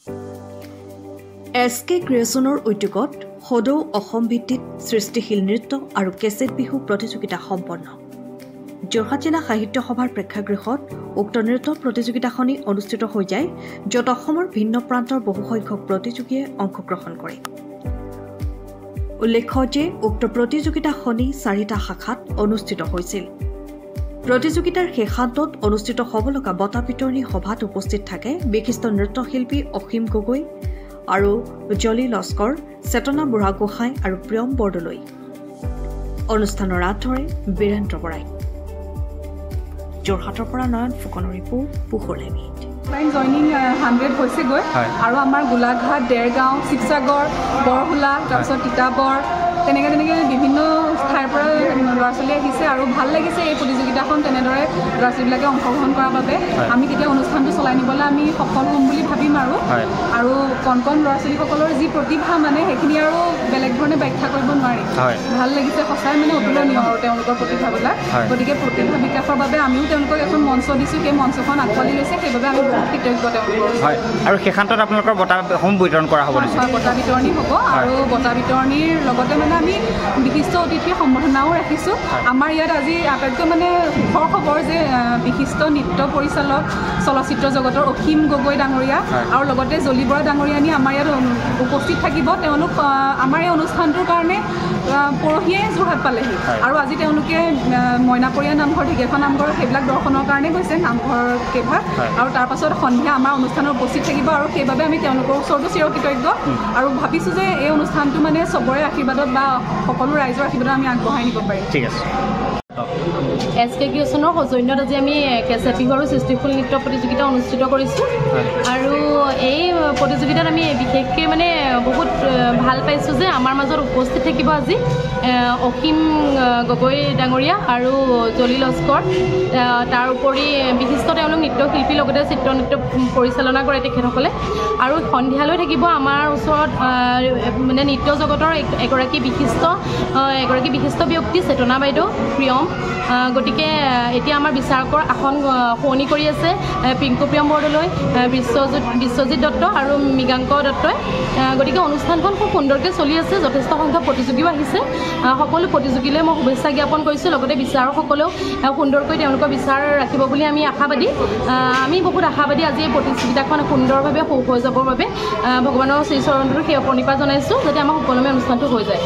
SK ক্ৰিয়েশ্যনৰ উদ্যোগত সদৌ অসম ভিত্তিত সৃষ্টিশীল নৃত্য আৰু কেছেট বিহু প্ৰতিযোগিতা সম্পন্ন যোৰহাট জিলা সাহিত্য সভাৰ প্ৰেক্ষাগৃহত উক্ত নৃত্য প্ৰতিযোগিতাখনি অনুষ্ঠিত হৈ যায় য'ত অসমৰ ভিন্ন প্ৰান্তৰ বহু সংখ্যক প্ৰতিযোগীয়ে অংশগ্ৰহণ কৰে উল্লেখ্য যে উক্ত প্ৰতিযোগিতাখনি 4টা শাখাত অনুষ্ঠিত হৈছিল প্ৰতিযোগিতাৰ শেষান্তত অনুষ্ঠিত হ'ব লগা বঁটা বিতৰণী সভাত উপস্থিত থাকে বিশিষ্ট নৃত্যশিল্পী অসীম গগৈ আৰু জলি লস্কৰ চেতনা বুঢ়াগোহাঁই আৰু প্ৰিয়ম বৰদলৈ অনুষ্ঠানৰ আঁতৰে বীৰেন্দ্ৰ বৰাই যোৰহাটৰ পৰা নয়ন ফুকনৰ ৰিপোৰ্ট পুখুৰ লিমিট জইনিং 100 হৈছে গৈ আৰু আমাৰ গোলাঘাট দেৰগাঁও শিৱসাগৰ বৰহুলা তাৰপিছত তিতাবৰ তেনেকৈ বিভিন্ন ঠাইৰ পৰা ল'ৰা ছোৱালী আহিছে আৰু ভাল লাগিছে এই প্ৰতিযোগিতাখন তেনেদৰে ল'ৰা ছোৱালীবিলাকে অংশগ্ৰহণ কৰাৰ বাবে আমি তেতিয়া অনুষ্ঠানটো চলাই নিবলৈ আমি সফল হ'ম বুলি ভাবিম আৰু কণ ল'ৰা ছোৱালীসকলৰ যি প্ৰতিভা মানে সেইখিনি আৰু বেলেগ ধৰণে ব্যাখ্যা কৰিব নোৱাৰি ভাল লাগিছে সঁচাই মানে অতুলনীয় আৰু তেওঁলোকৰ প্ৰতিভাবিলাক গতিকে প্ৰতিভা বিকাশৰ বাবে আমিও তেওঁলোকক এখন মঞ্চ দিছোঁ সেই মঞ্চখন আঁকোৱালি লৈছে সেইবাবে আমি বহুত কৃতজ্ঞ তেওঁলোকৰ আৰু শেষান্তত আপোনালোকৰ বঁটাসমূহ বিতৰণ কৰা হ'ব বঁটা বিতৰণী হ'ব আৰু বঁটা বিতৰণীৰ লগতে মানে আমি বিশিষ্ট অতিথিৰ সম্বৰ্ধনাও ৰাখিছোঁ আমাৰ ইয়াত আজি আটাইতকৈ মানে সুখৰ খবৰ যে বিশিষ্ট নৃত্য পৰিচালক চলচ্চিত্ৰ জগতৰ অসীম গগৈ ডাঙৰীয়া আৰু লগতে জলি বৰা ডাঙৰীয়ানী আমাৰ ইয়াত উপস্থিত থাকিব তেওঁলোক আমাৰ এই অনুষ্ঠানটোৰ কাৰণে পৰহিয়ে যোৰহাট পালেহি আৰু আজি তেওঁলোকে মইনাপৰীয়া নামঘৰ ঢেকীয়াখোৱা নামঘৰ সেইবিলাক দৰ্শনৰ কাৰণে গৈছে নামঘৰ কেইভাগ আৰু তাৰ পাছত সন্ধিয়া আমাৰ অনুষ্ঠানত উপস্থিত থাকিব আৰু সেইবাবে আমি তেওঁলোকৰ ওচৰতো চিৰকৃতজ্ঞ আৰু ভাবিছোঁ যে এই অনুষ্ঠানটো মানে চবৰে আশীৰ্বাদত বা সকলো ৰাইজৰ আশীৰ্বাদত আমি আগবঢ়াই নিব পাৰিম ঠিক আছে SK ক্ৰিয়েশ্যনৰ সৌজন্যত আজি আমি কেছেট বিহু আৰু সৃষ্টিশীল নৃত্য প্ৰতিযোগিতা অনুষ্ঠিত কৰিছোঁ আৰু এই প্ৰতিযোগিতাত আমি বিশেষকৈ মানে বহুত ভাল পাইছোঁ যে আমাৰ মাজত উপস্থিত থাকিব আজি অসীম গগৈ ডাঙৰীয়া আৰু জলি লস্কৰ তাৰ উপৰি বিশিষ্ট তেওঁলোক নৃত্যশিল্পীৰ লগতে চিত্ৰনৃত্য পৰিচালনা কৰে তেখেতসকলে আৰু সন্ধিয়ালৈ থাকিব আমাৰ ওচৰত মানে নৃত্য জগতৰ এগৰাকী বিশিষ্ট ব্যক্তি চেতনা বাইদেউ প্ৰিয়ম গতিকে এতিয়া আমাৰ বিচাৰকৰ আসন শুৱনি কৰি আছে পিংকু প্ৰিয়ম বৰদলৈ বিশ্বজিৎ দত্ত আৰু মৃগাংক দত্তই গতিকে অনুষ্ঠানখন খুব সুন্দৰকৈ চলি আছে যথেষ্ট সংখ্যক প্ৰতিযোগীও আহিছে সকলো প্ৰতিযোগীলৈ মই শুভেচ্ছা জ্ঞাপন কৰিছোঁ লগতে বিচাৰকসকলেও সুন্দৰকৈ তেওঁলোকৰ বিচাৰ ৰাখিব বুলি আমি আশাবাদী আমি বহুত আশাবাদী আজি এই প্ৰতিযোগিতাখন সুন্দৰভাৱে হৈ যাবৰ বাবে ভগৱানৰ শ্ৰীচৰণটো সেই প্ৰণিপাত জনাইছোঁ যাতে আমাৰ সুকলমে অনুষ্ঠানটো হৈ যায়